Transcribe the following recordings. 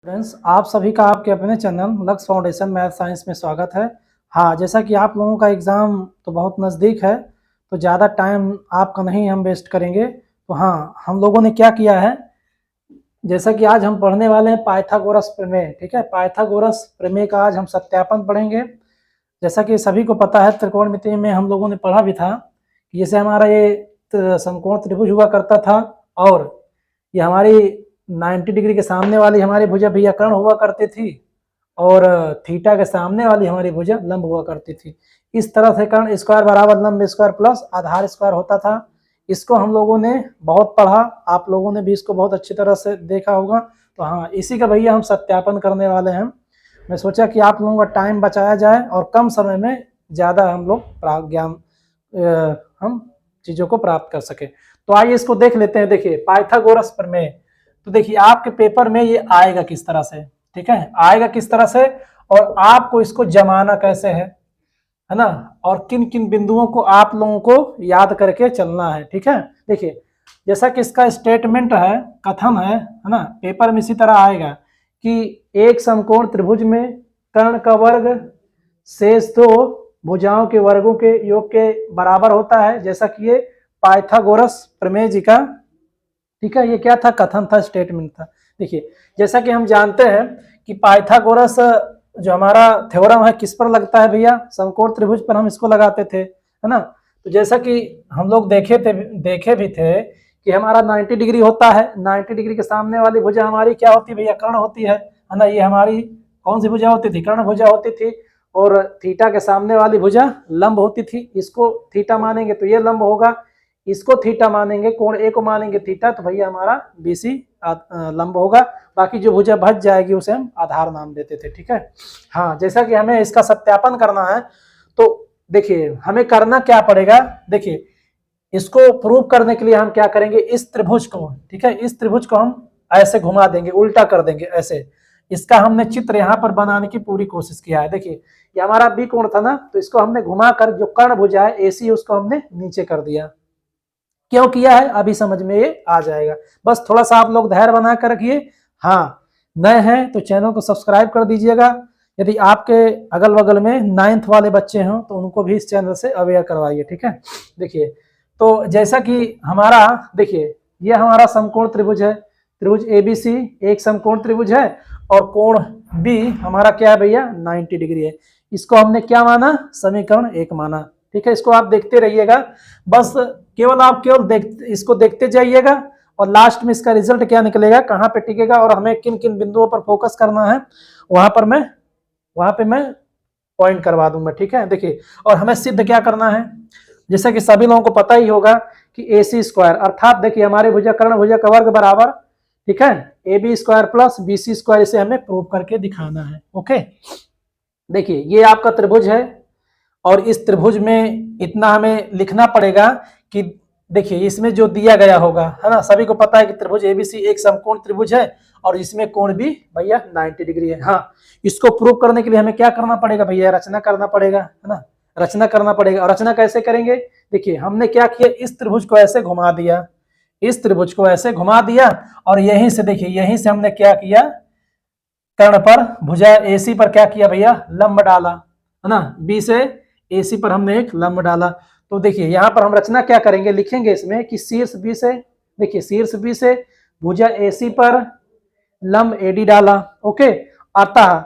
Friends, आप सभी का आपके अपने channel lux foundation math science में स्वागत है। हाँ, जैसा कि आप लोगों का एग्ज़ाम तो बहुत नज़दीक है, तो ज़्यादा टाइम आपका नहीं हम वेस्ट करेंगे। तो हाँ, हम लोगों ने क्या किया है, जैसा कि आज हम पढ़ने वाले हैं पाइथागोरस प्रमेय। ठीक है, पाइथागोरस प्रमेय का आज हम सत्यापन पढ़ेंगे। जैसा कि सभी को पता है, त्रिकोणमिति में हम लोगों ने पढ़ा भी था कि जैसे हमारा ये समकोण त्रिभुज हुआ करता था और ये हमारी 90 डिग्री के सामने वाली हमारी भुजा भैया कर्ण हुआ करती थी और थीटा के सामने वाली हमारी भुजा लंब हुआ करती थी। इस तरह से कर्ण स्क्वायर बराबर लंब स्क्वायर प्लस आधार स्क्वायर होता था। इसको हम लोगों ने बहुत पढ़ा, आप लोगों ने भी इसको बहुत अच्छी तरह से देखा होगा। तो हाँ, इसी का भैया हम सत्यापन करने वाले हैं। मैं सोचा कि आप लोगों का टाइम बचाया जाए और कम समय में ज़्यादा हम लोग ज्ञान हम चीज़ों को प्राप्त कर सके। तो आइए इसको देख लेते हैं। देखिए, पाइथागोरस प्रमेय, तो देखिए आपके पेपर में ये आएगा किस तरह से, ठीक है, आएगा किस तरह से और आपको इसको जमाना कैसे है ना, और किन किन बिंदुओं को आप लोगों को याद करके चलना है। ठीक है, देखिए जैसा कि इसका स्टेटमेंट है, कथन है ना, पेपर में इसी तरह आएगा कि एक समकोण त्रिभुज में कर्ण का वर्ग शेष दो भुजाओं के वर्गों के योग के बराबर होता है। जैसा कि ये पाइथागोरस प्रमेय जी का, ठीक है, ये क्या था, कथन था, स्टेटमेंट था। देखिए, जैसा कि हम जानते हैं कि पाइथागोरस जो हमारा थ्योरम है किस पर लगता है भैया, समकोण त्रिभुज पर हम इसको लगाते थे, है ना। तो जैसा कि हम लोग देखे भी थे कि हमारा 90 डिग्री होता है, 90 डिग्री के सामने वाली भुजा हमारी क्या होती है भैया, कर्ण होती है ना। ये हमारी कौन सी भुजा होती थी, कर्ण भुजा होती थी। और थीटा के सामने वाली भुजा लंब होती थी। इसको थीटा मानेंगे तो ये लंब होगा, इसको थीटा मानेंगे, कोण ए को मानेंगे थीटा, तो भैया हमारा बीसी लंब होगा। बाकी जो भुजा बच जाएगी उसे हम आधार नाम देते थे। ठीक है, हाँ, जैसा कि हमें इसका सत्यापन करना है तो देखिए हमें करना क्या पड़ेगा। देखिए, इसको प्रूव करने के लिए हम क्या करेंगे, इस त्रिभुज को, ठीक है, इस त्रिभुज को हम ऐसे घुमा देंगे, उल्टा कर देंगे ऐसे। इसका हमने चित्र यहाँ पर बनाने की पूरी कोशिश किया है। देखिए, ये हमारा बी कोण था ना, तो इसको हमने घुमा कर जो कर्ण भुजा है एसी, उसको हमने नीचे कर दिया। क्यों किया है अभी समझ में ये आ जाएगा, बस थोड़ा सा आप लोग धैर्य बना कर रखिए। हाँ, नए हैं तो चैनल को सब्सक्राइब कर दीजिएगा। यदि आपके अगल बगल में 9th वाले बच्चे हों तो उनको भी इस चैनल से अवेयर करवाइए। ठीक है, देखिए, तो जैसा कि हमारा, देखिए ये हमारा समकोण त्रिभुज है, त्रिभुज एबीसी एक समकोण त्रिभुज है और कोण बी हमारा क्या है भैया, 90 डिग्री है। इसको हमने क्या माना, समीकरण 1 माना। ठीक है, इसको आप देखते रहिएगा, बस केवल इसको देखते जाइएगा और लास्ट में इसका रिजल्ट क्या निकलेगा, कहाँ पे टिकेगा और हमें किन किन बिंदुओं पर फोकस करना है, वहां पे मैं पॉइंट करवा दूंगा। ठीक है, देखिए, और हमें सिद्ध क्या करना है, जैसा कि सभी लोगों को पता ही होगा कि AC स्क्वायर अर्थात देखिए हमारे भुजा कर्ण भुजा का वर्ग बराबर, ठीक है, AB square plus BC square, इसे हमें प्रूव करके दिखाना है। ओके, देखिए ये आपका त्रिभुज है और इस त्रिभुज में इतना हमें लिखना पड़ेगा कि देखिए इसमें जो दिया गया होगा, है ना, सभी को पता है कि त्रिभुज एबीसी एक समकोण त्रिभुज है और इसमें कोण भी भैया 90 डिग्री है। हाँ, इसको प्रूव करने के लिए हमें क्या करना पड़ेगा भैया, रचना करना पड़ेगा, है ना, रचना करना पड़ेगा। और रचना कैसे करेंगे, देखिए हमने क्या किया, इस त्रिभुज को ऐसे घुमा दिया, इस त्रिभुज को ऐसे घुमा दिया और यहीं से देखिए, यहीं से हमने क्या किया, कर्ण पर भुजा AC पर क्या किया भैया, लंब डाला, है ना, B से AC पर हमने एक लंब डाला। तो देखिए यहाँ पर हम रचना क्या करेंगे, लिखेंगे इसमें कि शीर्ष B से, देखिए शीर्ष B से भुजा AC पर लंब AD डाला। ओके, अतः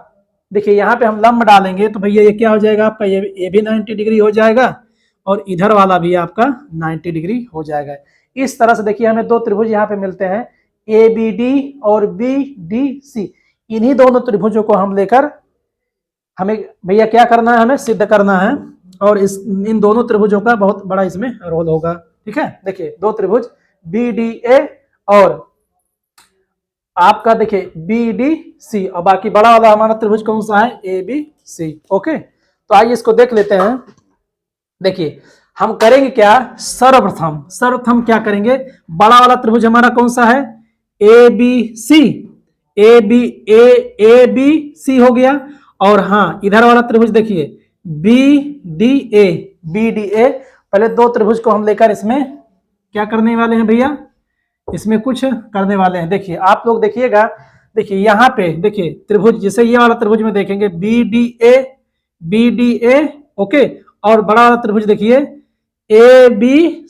देखिए यहाँ पे हम लंब डालेंगे तो भैया ये क्या हो जाएगा आपका, ये भी 90 डिग्री हो जाएगा और इधर वाला भी आपका 90 डिग्री हो जाएगा। इस तरह से देखिए हमें दो त्रिभुज यहाँ पे मिलते हैं, ABD और BDC। इन्हीं दोनों त्रिभुजों को हम लेकर हमें भैया क्या करना है, हमें सिद्ध करना है और इन दोनों त्रिभुजों का बहुत बड़ा इसमें रोल होगा। ठीक है, देखिए दो त्रिभुज BDA और आपका देखिए BDC और बाकी बड़ा वाला हमारा त्रिभुज कौन सा है, ABC। ओके, तो आइए इसको देख लेते हैं। देखिए हम करेंगे क्या, सर्वप्रथम क्या करेंगे, बड़ा वाला त्रिभुज हमारा कौन सा है, ABC, ABC हो गया। और हाँ, इधर वाला त्रिभुज देखिए BDA, पहले दो त्रिभुज को हम लेकर इसमें क्या करने वाले हैं भैया, इसमें कुछ करने वाले हैं। देखिए आप लोग देखिएगा, देखिए यहाँ पे देखिए त्रिभुज, जैसे ये वाला त्रिभुज में देखेंगे बी डी ए, ओके, और बड़ा वाला त्रिभुज देखिए ए बी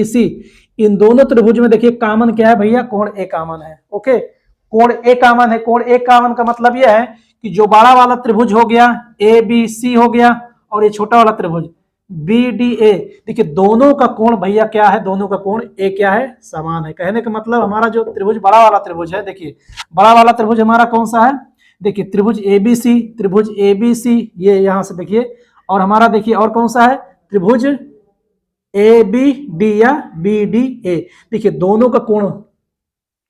सी, इन दोनों त्रिभुज में देखिए कॉमन क्या है भैया, कोण ए कॉमन है। ओके, कोण ए कॉमन है। कोण ए कॉमन का मतलब यह है कि जो बड़ा वाला त्रिभुज हो गया ए बी सी हो गया, और ये छोटा वाला त्रिभुज बी डी ए, देखिए दोनों का कोण भैया क्या है, दोनों का कोण ए क्या है, समान है। कहने का मतलब हमारा जो त्रिभुज बड़ा वाला त्रिभुज है, देखिए बड़ा वाला त्रिभुज हमारा कौन सा है, देखिए त्रिभुज ए बी सी, ये यहां से देखिए, और हमारा देखिए और कौन सा है, त्रिभुज ए बी डी या बी डी ए, देखिए दोनों का कोण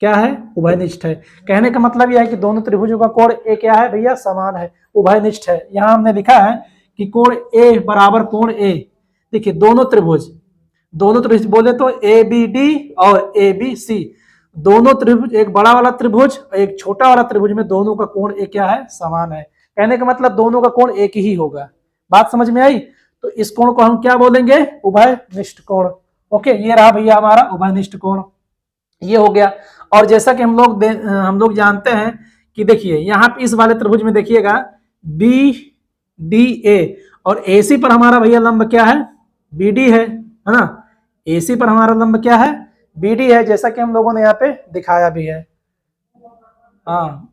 क्या है, उभयनिष्ठ है। कहने का मतलब यह है कि दोनों त्रिभुजों का कोण ए क्या है भैया, समान है, उभयनिष्ठ है। यहां हमने लिखा है कि कोण ए बराबर कोण ए, देखिए दोनों त्रिभुज बोले तो ए बी डी और ए बी सी, दोनों त्रिभुज, एक बड़ा वाला त्रिभुज और एक छोटा वाला त्रिभुज में दोनों का कोण ए क्या है, समान है। कहने का मतलब दोनों का कोण एक ही होगा। बात समझ में आई? तो इस कोण को हम क्या बोलेंगे, उभयनिष्ठ कोण। ओके, ये रहा भैया हमारा उभयनिष्ठ कोण, ये हो गया। और जैसा कि हम लोग जानते हैं कि देखिए यहाँ पे इस वाले त्रिभुज में देखिएगा बी डी ए, और एसी पर हमारा भैया लंब क्या है, बी डी है ना, एसी पर हमारा लंब क्या है, बी डी है, जैसा कि हम लोगों ने यहाँ पे दिखाया भी है। हाँ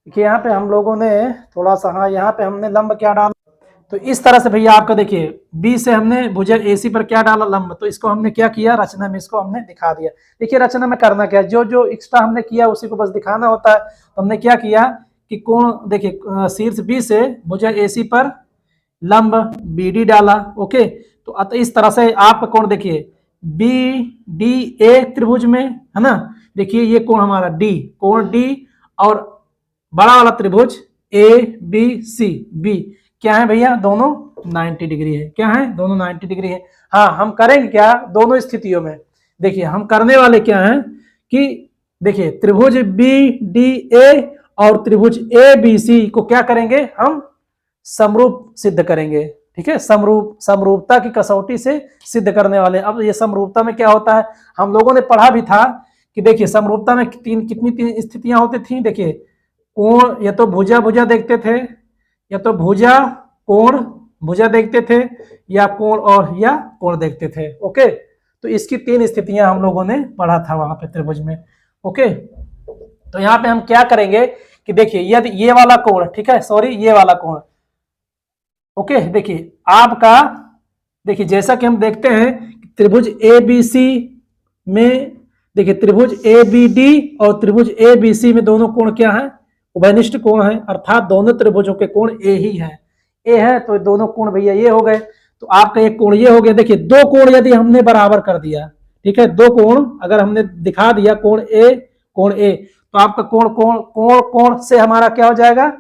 देखिए यहाँ पे हम लोगों ने थोड़ा सा, हाँ यहाँ पे हमने लंब क्या डाला, तो इस तरह से भैया आपका देखिए बी से हमने भुजक एसी पर क्या डाला, लंब, तो इसको हमने क्या किया, रचना में इसको हमने दिखा दिया। देखिए रचना में करना क्या है, जो जो एक्स्ट्रा हमने किया उसी को बस दिखाना होता है। तो हमने क्या किया कि कोण देखिए शीर्ष बी से भुजक एसी पर लंब बी डी डाला। ओके, तो अतः इस तरह से आपका कोण देखिए बी डी ए त्रिभुज में है ना, देखिए ये कोण हमारा डी, कोण डी, और बड़ा वाला त्रिभुज ए बी सी, बी क्या है भैया, दोनों 90 डिग्री है। क्या है, दोनों 90 डिग्री है। हाँ, हम करेंगे क्या दोनों स्थितियों में, देखिए हम करने वाले क्या हैं कि देखिए त्रिभुज बी डी ए और त्रिभुज ए बी सी को क्या करेंगे, हम समरूप सिद्ध करेंगे। ठीक है, समरूपता की कसौटी से सिद्ध करने वाले। अब ये समरूपता में क्या होता है, हम लोगों ने पढ़ा भी था कि देखिए समरूपता में कितनी तीन स्थितियां होती थी। देखिए कोण, या तो भुजा देखते थे, या तो भुजा कोण भुजा देखते थे, या कोण और या कोण देखते थे। ओके, तो इसकी तीन स्थितियां हम लोगों ने पढ़ा था वहां पे त्रिभुज में। ओके, तो यहाँ पे हम क्या करेंगे कि देखिए यदि ये वाला कोण, ठीक है, सॉरी ये वाला कोण, ओके, देखिए आपका, देखिए जैसा कि हम देखते हैं त्रिभुज ए बी सी में, देखिए त्रिभुज ए बी डी और त्रिभुज ए बी सी में दोनों कोण क्या है, उभयनिष्ठ कोण है, अर्थात दोनों त्रिभुजों के कोण ए ही है। ए है तो दोनों कोण भैया ये हो गए, तो आपका एक कोण ये हो गया। देखिए दो कोण यदि हमने बराबर कर दिया, ठीक है, दो कोण अगर हमने दिखा दिया, कोण ए, तो आपका कोण से हमारा क्या हो जाएगा,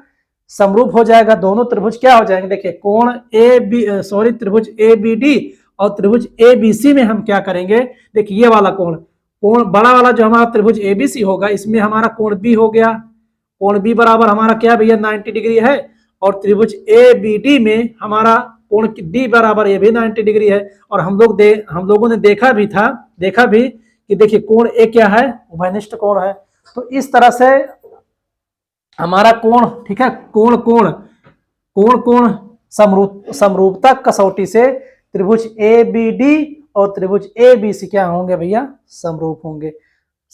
समरूप हो जाएगा। दोनों त्रिभुज क्या हो जाएंगे, देखिए कोण त्रिभुज ए बी डी और त्रिभुज ए बी सी में हम क्या करेंगे, देखिए ये वाला कोण बड़ा वाला जो हमारा त्रिभुज ए बी सी होगा, इसमें हमारा कोण बी हो गया। कोण बी बराबर हमारा क्या भैया 90 डिग्री है, और त्रिभुज ए बी डी में हमारा कोण डी बराबर ये भी 90 डिग्री है। और हम लोगों ने देखा भी कि देखिए कोण ए क्या है, उभयनिष्ठ कोण है। तो इस तरह से हमारा कोण, ठीक है, कोण समरूपता कसौटी से त्रिभुज ए बी डी और त्रिभुज ए बी सी क्या होंगे भैया, समरूप होंगे।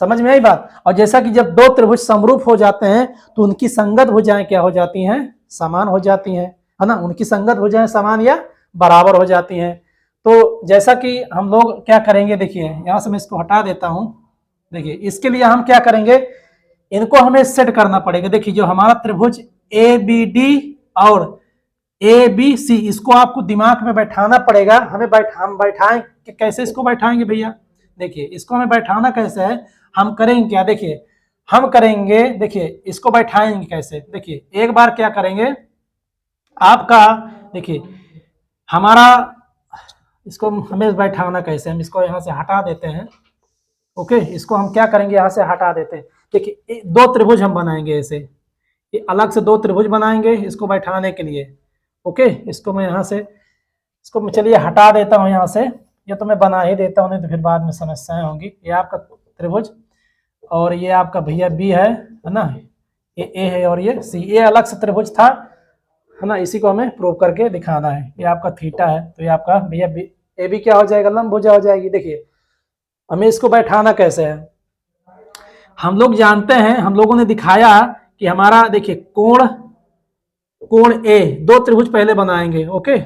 समझ में आई बात? और जैसा कि जब दो त्रिभुज समरूप हो जाते हैं तो उनकी संगत भुजाएं क्या हो जाती हैं, समान हो जाती हैं, है ना, उनकी संगत भुजाएं समान या बराबर हो जाती हैं। तो जैसा कि हम लोग क्या करेंगे, देखिए यहां से मैं इसको हटा देता हूं। देखिए इसके लिए हम क्या करेंगे, इनको हमें सेट करना पड़ेगा। देखिए जो हमारा त्रिभुज ए बी डी और ए बी सी, इसको आपको दिमाग में बैठाना पड़ेगा। हम बैठाएंगे कैसे, इसको बैठाएंगे भैया, देखिए इसको हमें बैठाना कैसे है, हम करेंगे क्या, देखिए इसको बैठाएंगे कैसे। देखिए एक बार क्या करेंगे आपका, देखिए हमारा इसको हमें बैठाना कैसे, हम इसको यहाँ से हटा देते हैं। ओके, इसको हम क्या करेंगे, यहाँ से हटा देते हैं। देखिए दो त्रिभुज हम बनाएंगे ऐसे, ये अलग से दो त्रिभुज बनाएंगे इसको बैठाने के लिए। ओके, इसको मैं यहाँ से, इसको मैं चलिए हटा देता हूँ यहाँ से, ये तो मैं बना ही देता हूँ, नहीं तो फिर बाद में समस्याएं होंगी। ये आपका त्रिभुज, और ये आपका भैया बी है ना, ये ए है और ये सी, ए अलग से त्रिभुज था है ना, इसी को हमें प्रूव करके दिखाना है। ये आपका थीटा है, तो ये आपका भैया बी, ए बी क्या हो जाएगा, लंबभुजा हो जाएगी। देखिए हमें इसको बैठाना कैसे है, हम लोग जानते हैं, हम लोगों ने दिखाया कि हमारा देखिए कोण ए, दो त्रिभुज पहले बनाएंगे। ओके,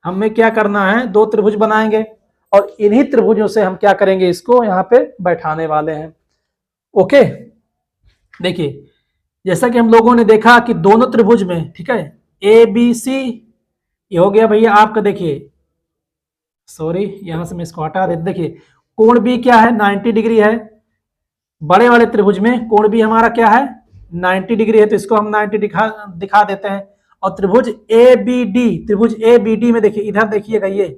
हमें क्या करना है, दो त्रिभुज बनाएंगे और इन्हीं त्रिभुजों से हम क्या करेंगे, इसको यहाँ पे बैठाने वाले हैं। ओके, देखिए जैसा कि हम लोगों ने देखा कि दोनों त्रिभुज में, ठीक है, ए बी सी, ये हो गया भैया आपका, देखिए सॉरी यहां से मैं इसको हटा देते। देखिए कोण बी क्या है, 90 डिग्री है, बड़े वाले त्रिभुज में कोण बी हमारा क्या है, 90 डिग्री है, तो इसको हम 90 दिखा देते हैं। और त्रिभुज ए बी डी, त्रिभुज ए बी डी में देखिए, इधर देखिएगा, ये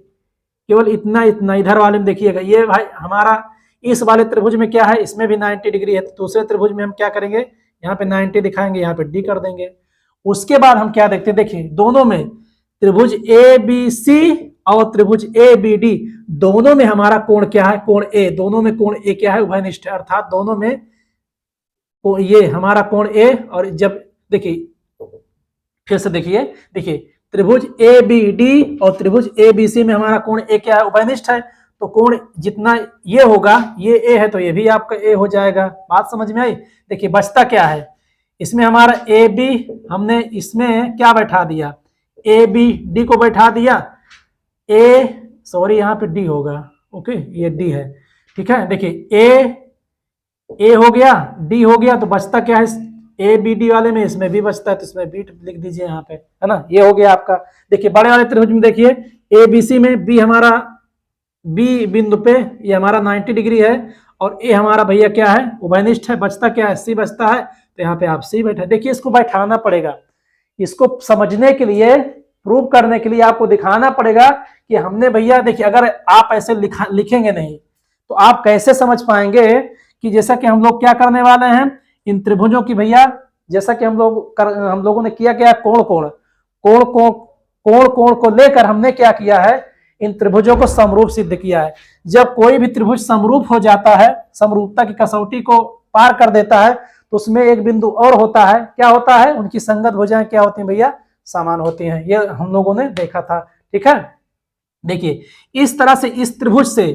केवल इतना इतना, इधर वाले में देखिएगा, ये भाई हमारा इस वाले त्रिभुज में क्या है, इसमें भी 90 डिग्री है, तो दूसरे त्रिभुज में हम क्या करेंगे, यहाँ पे 90 दिखाएंगे, यहाँ पे डी कर देंगे। उसके बाद हम क्या देखते हैं, देखिए दोनों में त्रिभुज ए बी सी और त्रिभुज ए बी डी, दोनों में हमारा कोण क्या है, कोण ए, दोनों में कोण ए क्या है, उभयनिष्ठ है, अर्थात दोनों में ये हमारा कोण ए, और जब देखिए फिर से देखिए, देखिए त्रिभुज ए बी डी और त्रिभुज ए बी सी में हमारा कोण ए क्या है, उभयनिष्ठ है, तो कोण जितना ये होगा, ये ए है तो ये भी आपका ए हो जाएगा। बात समझ में आई। देखिए बचता क्या है, इसमें हमारा ए बी, हमने इसमें क्या बैठा दिया, ए बी डी को बैठा दिया, ए सॉरी यहाँ पे डी होगा, ओके ये डी है, ठीक है। देखिए ए हो गया, डी हो गया, तो बचता क्या है, ए बी डी वाले में इसमें भी बचता है, तो इसमें बी लिख दीजिए यहाँ पे, है ना, ये हो गया आपका। देखिए बड़े वाले त्रिभुज में देखिए ए बी सी में बी हमारा, बी बिंदु पे ये हमारा 90 डिग्री है और ए हमारा भैया क्या है, उभयनिष्ठ है, बचता क्या है, सी बचता है, तो यहाँ पे आप सी बैठे। देखिए इसको बैठाना पड़ेगा, इसको समझने के लिए, प्रूव करने के लिए आपको दिखाना पड़ेगा कि हमने भैया, देखिए अगर आप ऐसे लिखेंगे नहीं तो आप कैसे समझ पाएंगे कि जैसा कि हम लोग क्या करने वाले हैं, इन त्रिभुजों की भैया, जैसा कि हम लोगों ने किया क्या, कोण को लेकर हमने क्या किया है, इन त्रिभुजों को समरूप सिद्ध किया है। जब कोई भी त्रिभुज समरूप हो जाता है, समरूपता की कसौटी को पार कर देता है, तो उसमें एक बिंदु और होता है, क्या होता है, उनकी संगत भुजाएं क्या होती हैं भैया, समान होती हैं। ये हम लोगों ने देखा था, ठीक है। देखिए इस तरह से इस त्रिभुज से,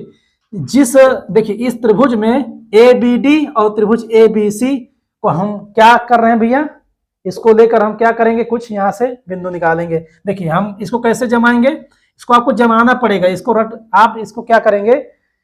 देखिए इस त्रिभुज में ए बी डी और त्रिभुज ए बी सी को हम क्या कर रहे हैं भैया, इसको लेकर हम क्या करेंगे, कुछ यहाँ से बिंदु निकालेंगे। देखिए हम इसको कैसे जमाएंगे, इसको आपको जमाना पड़ेगा, इसको आप इसको क्या करेंगे,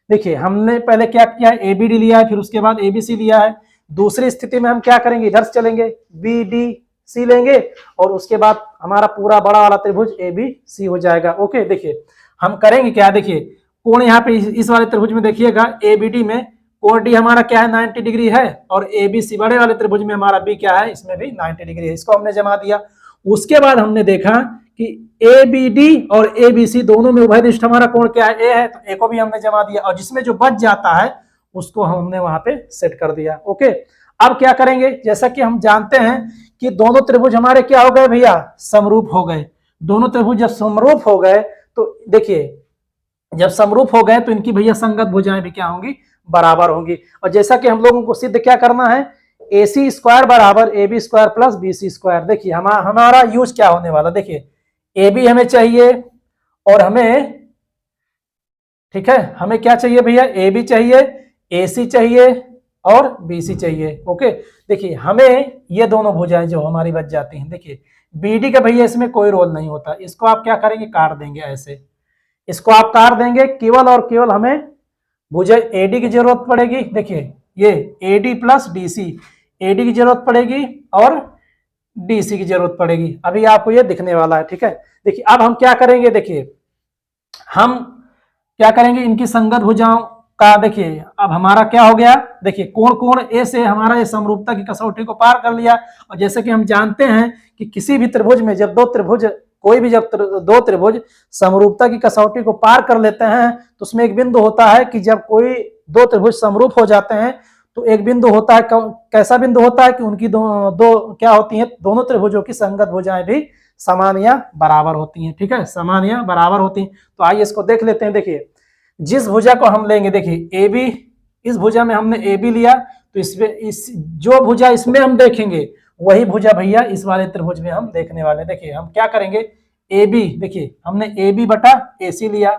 देखिए हमने पहले क्या किया है, ए बी डी लिया है, फिर उसके बाद ए बी सी लिया है। दूसरी स्थिति में हम क्या करेंगे, इधर से चलेंगे, बी डी सी लेंगे और उसके बाद हमारा पूरा बड़ा वाला त्रिभुज ए बी सी हो जाएगा। ओके, देखिए हम करेंगे क्या, देखिए कोण यहाँ पे इस वाले त्रिभुज में देखिएगा, ए बी डी में कोण डी हमारा क्या है, 90 डिग्री है, और ए बी सी बड़े वाले त्रिभुज में हमारा बी क्या है, इसमें भी 90 डिग्री है, इसको हमने जमा दिया। उसके बाद हमने देखा कि ए बी डी और ए बी सी दोनों में उभयनिष्ठ हमारा कोण क्या है, ए है, तो ए को भी हमने जमा दिया, और जिसमें जो बच जाता है उसको हमने वहां पे सेट कर दिया। ओके, अब क्या करेंगे, जैसा कि हम जानते हैं कि दोनों त्रिभुज हमारे क्या हो गए भैया, समरूप हो गए। दोनों त्रिभुज जब समरूप हो गए तो देखिए, जब समरूप हो गए तो इनकी भैया संगत भुजाएं भी क्या होंगी, बराबर होंगी। और जैसा कि हम लोगों को सिद्ध क्या करना है, ए सी स्क्वायर बराबर A B square plus B C square. देखिए हमारा यूज क्या होने वाला, देखिए ए बी हमें चाहिए और हमें, ठीक है, हमें क्या चाहिए भैया, ए बी चाहिए, ए सी चाहिए और बी सी चाहिए। ओके, देखिए हमें ये दोनों भुजाएं जो हमारी बच जाती हैं, देखिए बी डी का भैया इसमें कोई रोल नहीं होता, इसको आप क्या करेंगे, काट देंगे ऐसे, इसको आप काट देंगे, केवल और केवल हमें भुजा एडी की जरूरत पड़ेगी। देखिए ये एडी प्लस डीसी, एडी की जरूरत पड़ेगी और डीसी की जरूरत पड़ेगी, अभी आपको ये दिखने वाला है, ठीक है। देखिए अब हम क्या करेंगे, देखिए हम क्या करेंगे, इनकी संगत भुजाओं का, देखिए अब हमारा क्या हो गया, देखिए कोण ए से हमारा ये समरूपता की कसौटी को पार कर लिया। और जैसे कि हम जानते हैं कि किसी भी त्रिभुज में जब दो त्रिभुज, कोई भी जब दो त्रिभुज समरूपता की कसौटी को पार कर लेते हैं तो उसमें एक बिंदु होता है कि जब कोई दो त्रिभुज समरूप हो जाते हैं तो एक बिंदु होता है, कैसा बिंदु होता है कि उनकी दो क्या होती हैं, दोनों त्रिभुजों की संगत भुजाएं भी समान या बराबर होती हैं, ठीक है, समान या बराबर होती हैं। तो आइए इसको देख लेते हैं। देखिए जिस भुजा को हम लेंगे, देखिए ए बी इस भुजा में हमने ए बी लिया, तो इसमें इस जो भुजा इसमें हम देखेंगे वही भुजा भैया इस वाले त्रिभुज में हम देखने वाले। देखिए हम क्या करेंगे, ए बी, देखिए हमने ए बी बटा ए सी लिया,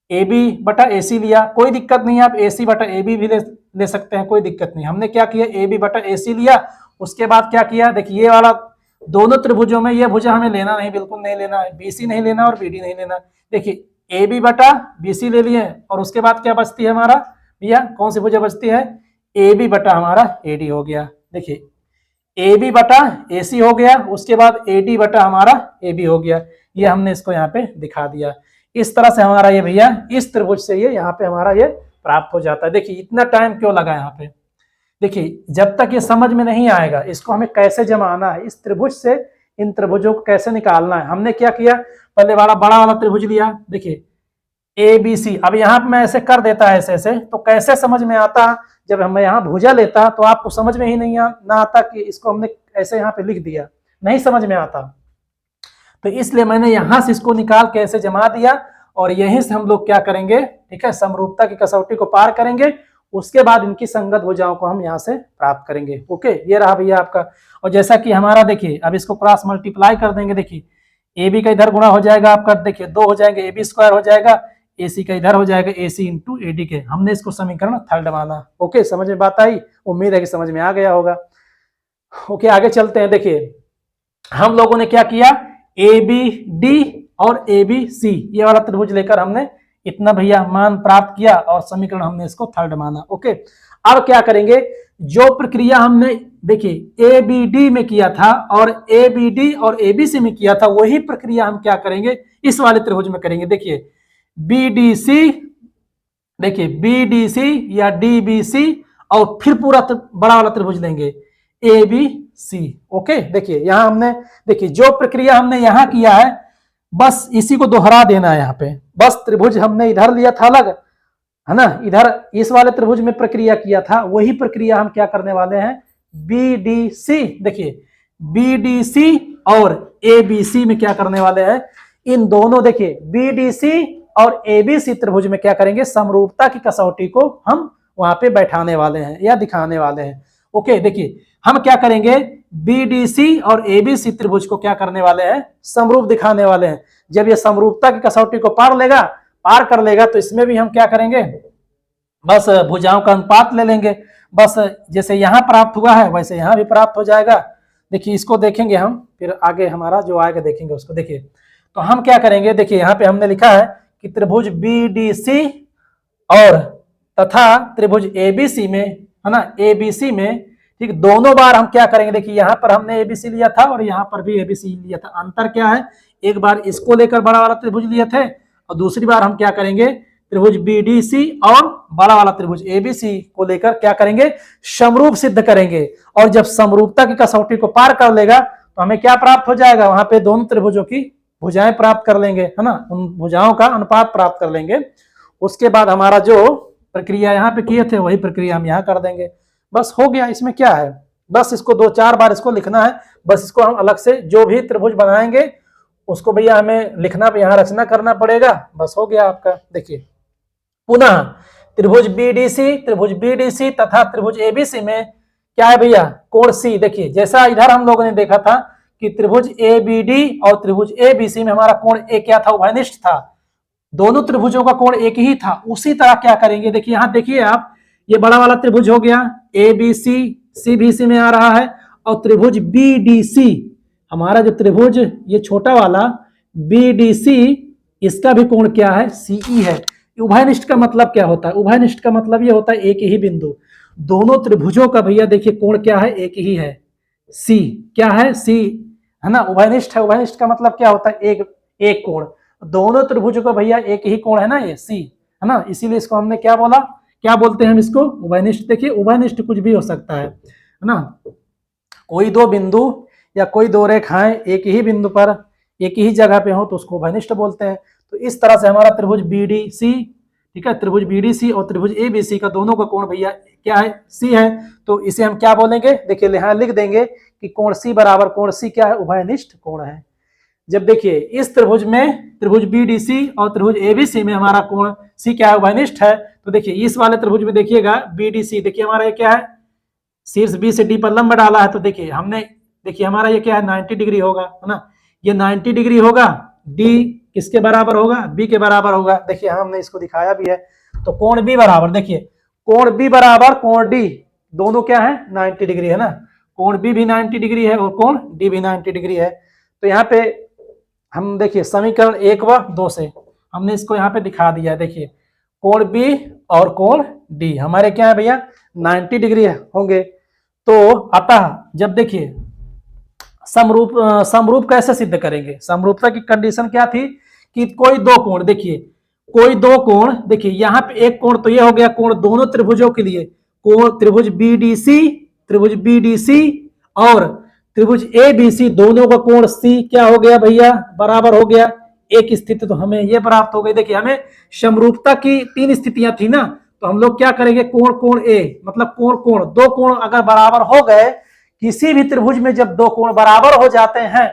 ए बी बटा ए सी लिया, कोई दिक्कत नहीं है, आप ए सी बटा ए बी भी ले सकते हैं, कोई दिक्कत नहीं। हमने क्या किया, ए बी बटा ए सी लिया, उसके बाद क्या किया, देखिए ये वाला दोनों त्रिभुजों में ये भुजा हमें लेना नहीं, बिल्कुल नहीं लेना है, बी सी नहीं लेना और बी डी नहीं लेना। देखिए ए बी बटा बी सी ले लिए, और उसके बाद क्या बचती है हमारा भैया, कौन सी भुजा बचती है, ए बी बटा हमारा ए डी हो गया। देखिए ए बी बटा ए सी हो गया, उसके बाद ए डी बटा हमारा ए बी हो गया। ये हमने इसको यहाँ पे दिखा दिया। इस तरह से हमारा ये भैया इस त्रिभुज से ये यहाँ पे हमारा ये प्राप्त हो जाता है। देखिए इतना टाइम क्यों लगा यहाँ पे, देखिए जब तक ये समझ में नहीं आएगा इसको हमें कैसे जमाना है, इस त्रिभुज से इन त्रिभुजों को कैसे निकालना है। हमने क्या किया, पहले बड़ा वाला त्रिभुज लिया, देखिए ए बी सी। अब यहाँ पे मैं ऐसे कर देता है ऐसे ऐसे, तो कैसे समझ में आता, जब हम यहाँ भुजा लेता तो आपको समझ में ही नहीं ना आता कि इसको हमने ऐसे यहाँ पे लिख दिया, नहीं समझ में आता। तो इसलिए मैंने यहाँ से इसको निकाल के ऐसे जमा दिया, और यहीं से हम लोग क्या करेंगे, ठीक है, समरूपता की कसौटी को पार करेंगे, उसके बाद इनकी संगत भुजाओं को हम यहाँ से प्राप्त करेंगे। ओके, ये रहा भैया आपका। और जैसा कि हमारा देखिए अब इसको क्रॉस मल्टीप्लाई कर देंगे, देखिए ए बी का इधर गुणा हो जाएगा आपका, देखिए 2 हो जाएंगे, ए बी स्क्वायर हो जाएगा, ए सी का इधर हो जाएगा ए सी इंटू ए डी के। हमने इसको समीकरण थर्ड माना। ओके, समझ में बात आई, उम्मीद है कि समझ में आ गया होगा। ओके, आगे चलते हैं। देखिए हम लोगों ने क्या किया, ए बी डी और ए बी सी ये वाला त्रिभुज लेकर हमने इतना भैया मान प्राप्त किया, और समीकरण हमने इसको थर्ड माना। ओके, अब क्या करेंगे, जो प्रक्रिया हमने देखिए ए बी डी में किया था और ए बी डी और ए बी सी में किया था, वही प्रक्रिया हम क्या करेंगे इस वाले त्रिभुज में करेंगे। देखिए बी डी सी, देखिए बी डी सी या डी बी सी, और फिर पूरा बड़ा वाला त्रिभुज लेंगे ए बी सी। ओके, देखिए यहां हमने देखिए जो प्रक्रिया हमने यहां किया है बस इसी को दोहरा देना है। यहाँ पे बस त्रिभुज हमने इधर लिया था अलग, है ना, इधर इस वाले त्रिभुज में प्रक्रिया किया था, वही प्रक्रिया हम क्या करने वाले हैं, बी डी सी। देखिए बी डी सी और ए बी सी में क्या करने वाले हैं, इन दोनों देखिए बी डी सी और ए बी सी त्रिभुज में क्या करेंगे, समरूपता की कसौटी को हम वहां पे बैठाने वाले हैं या दिखाने वाले हैं। ओके, देखिए हम क्या करेंगे, बी डी सी और ए बी सी त्रिभुज को क्या करने वाले हैं, समरूप दिखाने वाले हैं। जब ये समरूपता की कसौटी को पार कर लेगा तो इसमें भी हम क्या करेंगे, बस भुजाओं का अनुपात ले लेंगे, बस जैसे यहाँ प्राप्त हुआ है वैसे यहाँ भी प्राप्त हो जाएगा। देखिए इसको देखेंगे हम, फिर आगे हमारा जो आएगा देखेंगे उसको। देखिए तो हम क्या करेंगे, देखिए यहाँ पे हमने लिखा है कि त्रिभुज बी डी सी और तथा त्रिभुज ए बी सी में, है ना, ए बी सी में, ठीक, दोनों बार हम क्या करेंगे, देखिए यहाँ पर हमने ए बी सी लिया था और यहाँ पर भी ए बी सी लिया था। अंतर क्या है, एक बार इसको लेकर बड़ा वाला त्रिभुज लिए थे, और दूसरी बार हम क्या करेंगे, त्रिभुज बी डी सी और बड़ा वाला त्रिभुज ए बी सी को लेकर क्या करेंगे, समरूप सिद्ध करेंगे। और जब समरूपता की कसौटी को पार कर लेगा तो हमें क्या प्राप्त हो जाएगा, वहां पे दोनों त्रिभुजों की भुजाएं प्राप्त कर लेंगे, है ना, उन भुजाओं का अनुपात प्राप्त कर लेंगे। उसके बाद हमारा जो प्रक्रिया यहाँ पे किए थे वही प्रक्रिया हम यहाँ कर देंगे, बस हो गया। इसमें क्या है, बस इसको 2-4 बार इसको लिखना है, बस इसको हम अलग से जो भी त्रिभुज बनाएंगे उसको भैया हमें लिखना, यहाँ रचना करना पड़ेगा, बस हो गया आपका। देखिए पुनः त्रिभुज बी डी सी तथा त्रिभुज ए बी सी में क्या है भैया, कोण सी। देखिए जैसा इधर हम लोगों ने देखा था कि त्रिभुज ए बी डी और त्रिभुज ए बी सी में हमारा कोण ए क्या था, उभयनिष्ठ था, दोनों त्रिभुजों का कोण एक ही था। उसी तरह क्या करेंगे, देखिए यहाँ देखिए आप, ये बड़ा वाला त्रिभुज हो गया A B C, C B C में आ रहा है, और त्रिभुज बी डी सी, हमारा जो त्रिभुज ये छोटा वाला बी डी सी, इसका भी कोण क्या है, सीई है। उभयनिष्ठ का मतलब क्या होता है, उभयनिष्ठ का मतलब ये होता है एक ही बिंदु, दोनों त्रिभुजों का भैया देखिए कोण क्या है, एक ही है, सी क्या है, सी, है ना, उभयनिष्ठ है। उभयनिष्ठ का मतलब क्या होता है, एक कोण, दोनों त्रिभुजों का भैया एक ही कोण है ना, ये सी, है ना, इसीलिए इसको हमने क्या बोला, क्या बोलते हैं हम इसको, उभयनिष्ठ। देखिए उभयनिष्ठ कुछ भी हो सकता है ना, कोई दो बिंदु या कोई दो रेखाएं एक ही बिंदु पर एक ही जगह पे हो तो उसको उभयनिष्ठ बोलते हैं। तो इस तरह से हमारा त्रिभुज बी डी सी, ठीक है, त्रिभुज बी डी सी और त्रिभुज ए बी सी का दोनों का कोण भैया क्या है, सी है, तो इसे हम क्या बोलेंगे, देखिए यहाँ लिख देंगे कि कोण सी बराबर, कोण सी क्या है, उभयनिष्ठ कोण है। जब देखिए इस त्रिभुज में त्रिभुज BDC और त्रिभुज ABC में हमारा कोण C क्या है, उभयनिष्ठ है। तो देखिए इस वाले त्रिभुज में देखिएगा BDC, देखिए हमारा ये क्या है, शीर्ष B से D पर लंब डाला है, तो देखिए हमने देखिए हमारा ये क्या है 90 डिग्री होगा, है ना, ये 90 डिग्री होगा। D किसके बराबर होगा, B के बराबर होगा। देखिए हमने इसको दिखाया भी है। तो कोण B बराबर, देखिए कोण B बराबर कोण D, दोनों क्या है 90 डिग्री है ना, कोण B भी 90 डिग्री है और कोण D भी 90 डिग्री है। तो यहाँ पे हम देखिए समीकरण 1 व 2 से हमने इसको यहाँ पे दिखा दिया है। देखिए कोण B और कोण D हमारे क्या है भैया 90 डिग्री होंगे। तो अतः जब देखिए समरूप कैसे सिद्ध करेंगे, समरूपता की कंडीशन क्या थी कि कोई दो कोण, देखिए कोई दो कोण, देखिए यहाँ पे एक कोण तो ये हो गया कोण दोनों त्रिभुजों के लिए, कोण त्रिभुज BDC और त्रिभुज ABC दोनों का कोण C क्या हो गया भैया बराबर हो गया। एक स्थिति तो हमें ये प्राप्त हो गई। देखिए हमें समरूपता की 3 स्थितियां थी ना, तो हम लोग क्या करेंगे, कोण A मतलब कोण दो कोण अगर बराबर हो गए, किसी भी त्रिभुज में जब दो कोण बराबर हो जाते हैं,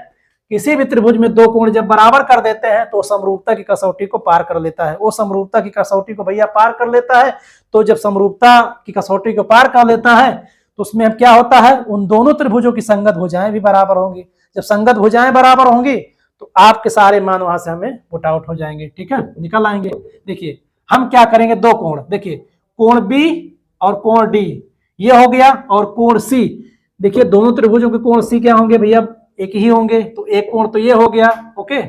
किसी भी त्रिभुज में दो कोण जब बराबर कर देते हैं तो समरूपता की कसौटी को पार कर लेता है। वो समरूपता की कसौटी को भैया पार कर लेता है। तो जब समरूपता की कसौटी को पार कर लेता है तो उसमें अब क्या होता है, उन दोनों त्रिभुजों की संगत भुजाएं भी बराबर होंगी। जब संगत भुजाएं बराबर होंगी तो आपके सारे मान वहां से हमें पुट आउट हो जाएंगे, ठीक है, निकल आएंगे। देखिए हम क्या करेंगे, दो कोण, देखिए कोण B और कोण D ये हो गया, और कोण C, देखिए दोनों त्रिभुजों के कोण C क्या होंगे भैया एक ही होंगे। तो एक कोण तो ये हो गया, ओके,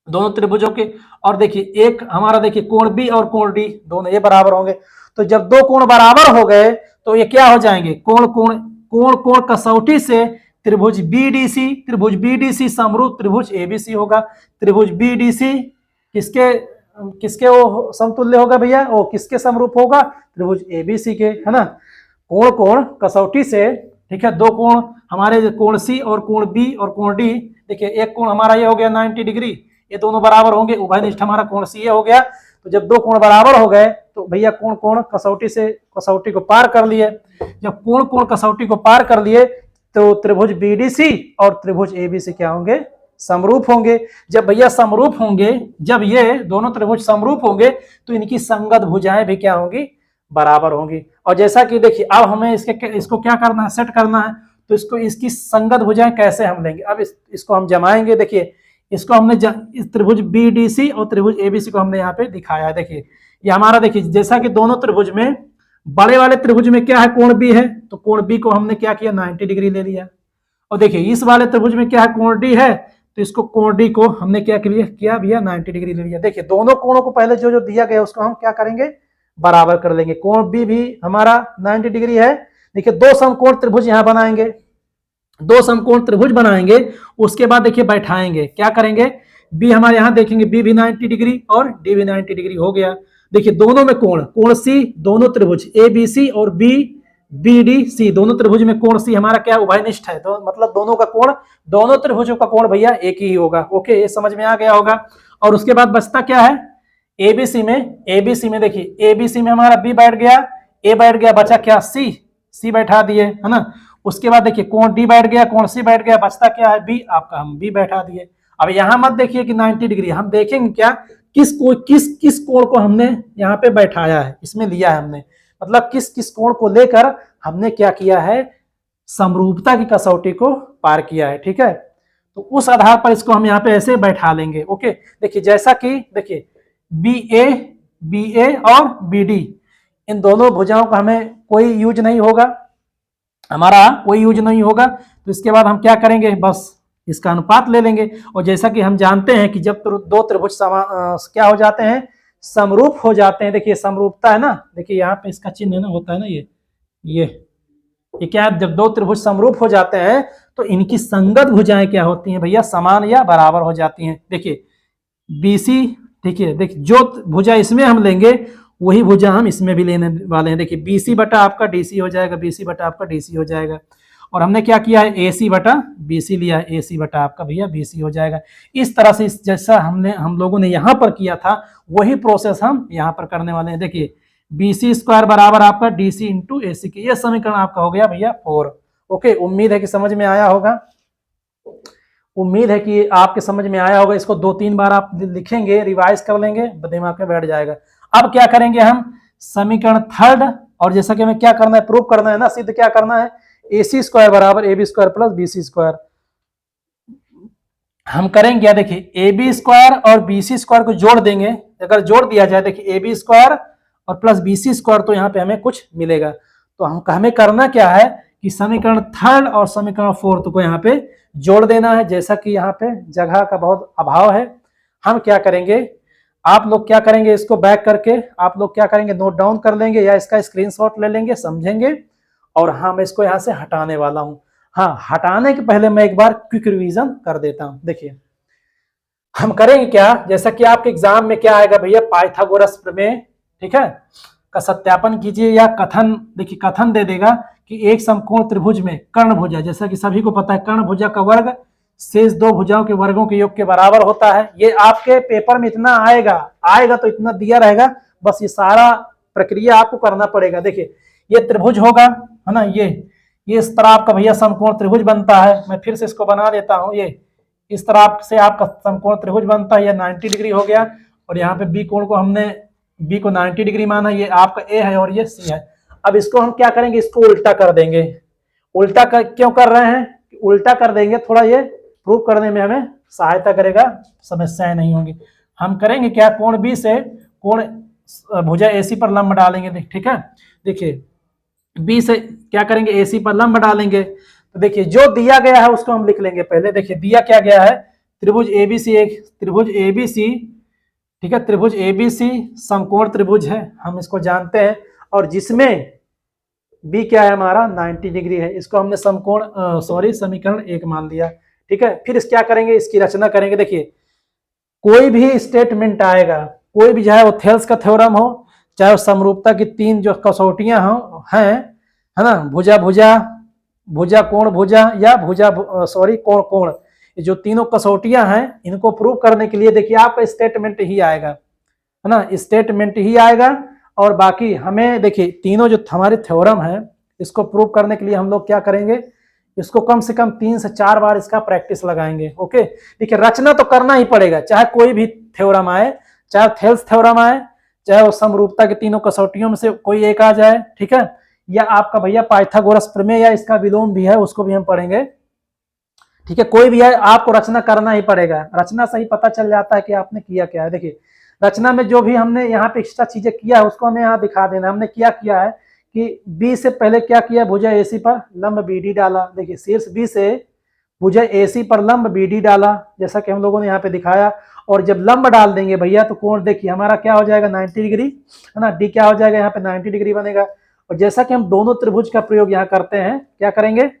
दोनों त्रिभुजों के। और देखिए एक हमारा देखिए कोण B और कोण D दोनों ये बराबर होंगे। तो जब दो कोण बराबर हो गए तो ये क्या हो जाएंगे, कोण कसौटी से त्रिभुज BDC समरूप त्रिभुज ABC होगा। त्रिभुज BDC किसके वो समतुल्य होगा भैया, वो किसके समरूप होगा, त्रिभुज ABC के, है ना। कोण कसौटी से, ठीक है, दो कोण हमारे कोण C और कोण B और कोण D, देखिए एक कोण हमारा ये हो गया 90 डिग्री, ये दोनों बराबर होंगे, उभयनिष्ठ हमारा कोण C हो गया। तो जब दो कोण बराबर हो गए तो भैया कोण कसौटी से कसौटी को पार कर लिए। जब कोण कसौटी को पार कर लिए तो त्रिभुज BDC और त्रिभुज ABC क्या होंगे, समरूप होंगे। जब भैया समरूप होंगे, जब ये दोनों त्रिभुज समरूप होंगे तो इनकी संगत भुजाएं भी क्या होंगी, बराबर होंगी। और जैसा कि देखिए अब हमें इसको क्या करना है, सेट करना है। तो इसकी संगत भुजाएं कैसे हम लेंगे, अब इसको हम जमाएंगे। देखिए इसको हमने इस त्रिभुज BDC और त्रिभुज ABC को हमने यहाँ पे दिखाया है। देखिए ये हमारा, देखिए जैसा कि दोनों त्रिभुज में, बड़े वाले त्रिभुज में क्या है, कोण B है, तो कोण B को हमने क्या किया 90 डिग्री ले लिया। और देखिए इस वाले त्रिभुज में क्या है, कोण D है, तो इसको कोण D को हमने क्या किया भैया 90 डिग्री ले लिया। देखिए दोनों कोणों को पहले जो दिया गया उसको हम क्या करेंगे, बराबर कर लेंगे। कोण B भी हमारा 90 डिग्री है। देखिए दो समकोण त्रिभुज यहाँ बनाएंगे, दो समकोण त्रिभुज बनाएंगे, उसके बाद देखिए बैठाएंगे, क्या करेंगे, B हमारे यहाँ देखेंगे B भी 90 डिग्री और D भी 90 डिग्री हो गया। देखिए दोनों में कोण C, दोनों त्रिभुज ABC और BDC दोनों त्रिभुज में कोण C हमारा क्या उभयनिष्ठ है, तो मतलब दोनों का कोण, दोनों त्रिभुजों का कोण भैया एक ही होगा। ओके, ये समझ में आ गया होगा। और उसके बाद बचता क्या है, ABC में देखिए ABC में हमारा B बैठ गया, A बैठ गया, बचा क्या C बैठा दिए, है ना। उसके बाद देखिए कोण D बैठ गया, कोण C बैठ गया, बचता क्या है B, आपका हम B बैठा दिए। अब यहाँ मत देखिए कि 90 डिग्री, हम देखेंगे क्या, किस कोण को हमने यहाँ पे बैठाया है, इसमें लिया है हमने, मतलब किस कोण को लेकर हमने क्या किया है, समरूपता की कसौटी को पार किया है, ठीक है। तो उस आधार पर इसको हम यहाँ पे ऐसे बैठा लेंगे। ओके, देखिए जैसा कि देखिए BA और BD इन दोनों भुजाओं का हमें कोई यूज नहीं होगा, हमारा कोई यूज नहीं होगा। तो इसके बाद हम क्या करेंगे, बस इसका अनुपात ले लेंगे। और जैसा कि हम जानते हैं कि जब दो त्रिभुज क्या हो जाते हैं, समरूप हो जाते हैं, देखिए समरूपता है ना, देखिए यहाँ पे इसका चिन्ह है ना, होता है ना ये क्या है, जब दो त्रिभुज समरूप हो जाते हैं तो इनकी संगत भुजाएं क्या होती हैं भैया, समान या बराबर हो जाती हैं। देखिए BC, देखिए जो भुजा इसमें हम लेंगे वही भुजा हम इसमें भी लेने वाले हैं। देखिए BC बटा आपका DC हो जाएगा, BC बटा आपका DC हो जाएगा। और हमने क्या किया है, AC बटा BC लिया है, AC बटा आपका भैया BC हो जाएगा। इस तरह से जैसा हम लोगों ने यहाँ पर किया था वही प्रोसेस हम यहाँ पर करने वाले हैं। देखिए BC स्क्वायर बराबर आपका DC इंटू AC की, यह समीकरण आपका हो गया भैया 4। ओके, उम्मीद है कि समझ में आया होगा। उम्मीद है कि आपके समझ में आया होगा। इसको 2-3 बार आप लिखेंगे, रिवाइज कर लेंगे, दिमाग में बैठ जाएगा। अब क्या करेंगे हम, समीकरण थर्ड, और जैसा कि हमें क्या करना है, प्रूव करना है ना, सिद्ध क्या करना है, AC स्क्वायर बराबर AB square plus BC square. हम करेंगे क्या, देखिए AB स्क्वायर और BC स्क्वायर को जोड़ देंगे। अगर जोड़ दिया जाए, देखिए AB स्क्वायर और प्लस BC स्क्वायर, तो यहाँ पे हमें कुछ मिलेगा। तो हमें करना क्या है कि समीकरण थर्ड और समीकरण फोर्थ को यहाँ पे जोड़ देना है। जैसा कि यहाँ पे जगह का बहुत अभाव है, हम क्या करेंगे, आप लोग क्या करेंगे, इसको बैक करके आप लोग क्या करेंगे, नोट डाउन कर लेंगे या इसका स्क्रीनशॉट ले लेंगे, समझेंगे। और हाँ, मैं इसको यहाँ से हटाने वाला हूँ। हाँ, हटाने के पहले मैं एक बार क्विक रिवीजन कर देता हूँ। देखिए हम करेंगे क्या, जैसा कि आपके एग्जाम में क्या आएगा भैया, पाइथागोरस प्रमेय, ठीक है, का सत्यापन कीजिए, या कथन, देखिए कथन दे देगा कि एक समकोण त्रिभुज में कर्ण भुजा, जैसा कि सभी को पता है, कर्ण भुजा का वर्ग शेष दो भुजाओं के वर्गों के योग के बराबर होता है। ये आपके पेपर में इतना आएगा तो इतना दिया रहेगा, बस ये सारा प्रक्रिया आपको करना पड़ेगा। देखिए ये त्रिभुज होगा, है ना, ये इस तरह आपका भैया समकोण त्रिभुज बनता है। मैं फिर से इसको बना देता हूँ, ये इस तरह से आपका समकोण त्रिभुज बनता है। ये 90 डिग्री हो गया, और यहाँ पे बी कोण को हमने बी को 90 डिग्री माना, ये आपका ए है और ये सी है। अब इसको हम क्या करेंगे, इसको उल्टा कर देंगे। उल्टा क्यों कर रहे हैं, उल्टा कर देंगे, थोड़ा ये प्रूव करने में हमें सहायता करेगा, समस्याएं नहीं होंगी। हम करेंगे क्या, कोण बी से कोण भुजा AC पर लंब डालेंगे, ठीक है। देखिए बी से क्या करेंगे, AC पर लंब डालेंगे। तो देखिए जो दिया गया है उसको हम लिख लेंगे पहले। देखिए दिया क्या गया है, त्रिभुज ABC, एक त्रिभुज ABC, ठीक है, त्रिभुज ABC समकोण त्रिभुज है, हम इसको जानते हैं, और जिसमें बी क्या है हमारा, 90 डिग्री है। इसको हमने समीकरण 1 मान लिया, ठीक है। फिर क्या करेंगे, इसकी रचना करेंगे। देखिए कोई भी स्टेटमेंट आएगा, कोई भी, चाहे वो थेल्स का थ्योरम हो, चाहे वो समरूपता की 3 जो कसौटियां हो हैं, है ना, भुजा भुजा, भुजा कोण भुजा, या कोण कोण, ये जो तीनों कसौटियां हैं, इनको प्रूव करने के लिए देखिए आपका स्टेटमेंट ही आएगा, है ना, स्टेटमेंट ही आएगा। और बाकी हमें देखिए तीनों जो हमारे थ्योरम है, इसको प्रूव करने के लिए हम लोग क्या करेंगे, इसको कम से कम 3 से 4 बार इसका प्रैक्टिस लगाएंगे। ओके, देखिए रचना तो करना ही पड़ेगा, चाहे कोई भी थ्योरम आए, चाहे थेल्स थ्योरम आए, चाहे वो समरूपता के तीनों कसौटियों में से कोई एक आ जाए, ठीक है, या आपका भैया पाइथागोरस प्रमेय या इसका विलोम भी है, उसको भी हम पढ़ेंगे, ठीक है। कोई भी है, आपको रचना करना ही पड़ेगा। रचना से ही पता चल जाता है कि आपने किया क्या है। देखिए रचना में जो भी हमने यहाँ पे एक्स्ट्रा चीजें किया है, उसको हमें यहाँ दिखा देना। हमने क्या किया है कि बी से पहले क्या किया, भुजा AC पर लंब BD डाला। देखिए शीर्ष बी से भुजा AC पर लंब BD डाला, जैसा कि हम लोगों ने यहाँ पे दिखाया। और जब लंब डाल देंगे भैया, तो कोण देखिए हमारा क्या हो जाएगा, 90 डिग्री, है ना, डी क्या हो जाएगा यहाँ पे 90 डिग्री बनेगा। और जैसा कि हम दोनों त्रिभुज का प्रयोग यहाँ करते हैं, क्या करेंगे,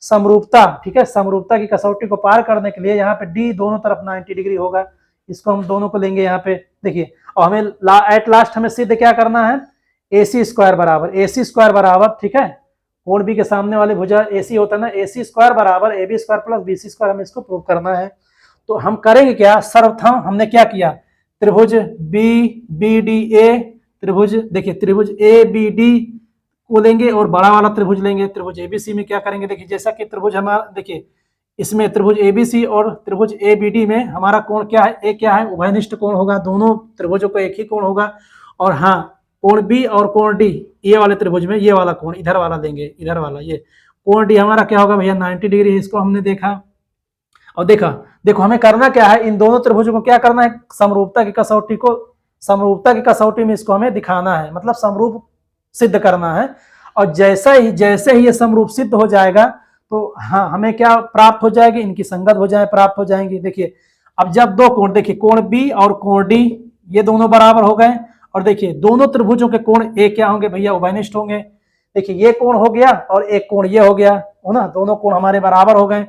समरूपता, ठीक है, समरूपता की कसौटी को पार करने के लिए यहाँ पे डी दोनों तरफ 90 डिग्री होगा। इसको हम दोनों को लेंगे यहाँ पे, देखिए। और हमें एट लास्ट हमें सिद्ध क्या करना है, AC स्क्वायर बराबर, ठीक है, कोण बी के सामने वाले भुजा AC होता है ना, AC स्क्वायर बराबर AB square plus BC square, हमें इसको प्रूव करना है। तो हम करेंगे क्या, सर्वप्रथम हमने क्या किया, त्रिभुज BBDA, त्रिभुज देखिए त्रिभुज ABD को लेंगे और बड़ा वाला त्रिभुज लेंगे। त्रिभुज ABC में क्या करेंगे, देखिए जैसा कि त्रिभुज हमारा, देखिए इसमें त्रिभुज ABC और त्रिभुज ABD में हमारा कोण क्या है, ए क्या है, उभयनिष्ठ कोण होगा, दोनों त्रिभुजों को एक ही कोण होगा। और हाँ, कोण B और कोण D, ये वाले त्रिभुज में ये वाला कोण इधर वाला लेंगे, इधर वाला, ये कोण D हमारा क्या होगा भैया, 90 डिग्री, इसको हमने देखा। और देखो हमें करना क्या है, इन दोनों त्रिभुजों को क्या करना है, समरूपता की कसौटी में इसको हमें दिखाना है, मतलब समरूप सिद्ध करना है। और जैसे ही ये समरूप सिद्ध हो जाएगा, तो हाँ हमें क्या प्राप्त हो जाएगी, इनकी संगत भुजाएं प्राप्त हो जाएंगी। देखिए अब जब दो कोण, देखिए कोण B और कोण D ये दोनों बराबर हो गए, और देखिए दोनों त्रिभुजों के कोण ए क्या होंगे भैया, उभयनिष्ठ होंगे। देखिए ये कोण हो गया और एक कोण ये हो गया, हो ना, दोनों कोण हमारे बराबर हो गए।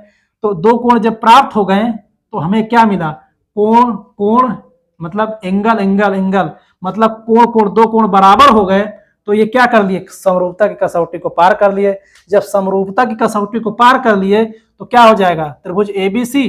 तो दो कोण जब प्राप्त हो गए, तो हमें क्या मिला, कोण मतलब एंगल, मतलब कोण दो कोण बराबर हो गए, तो ये क्या कर लिए, समरूपता की कसौटी को पार कर लिए। जब समरूपता की कसौटी को पार कर लिए, तो क्या हो जाएगा, त्रिभुज ABC,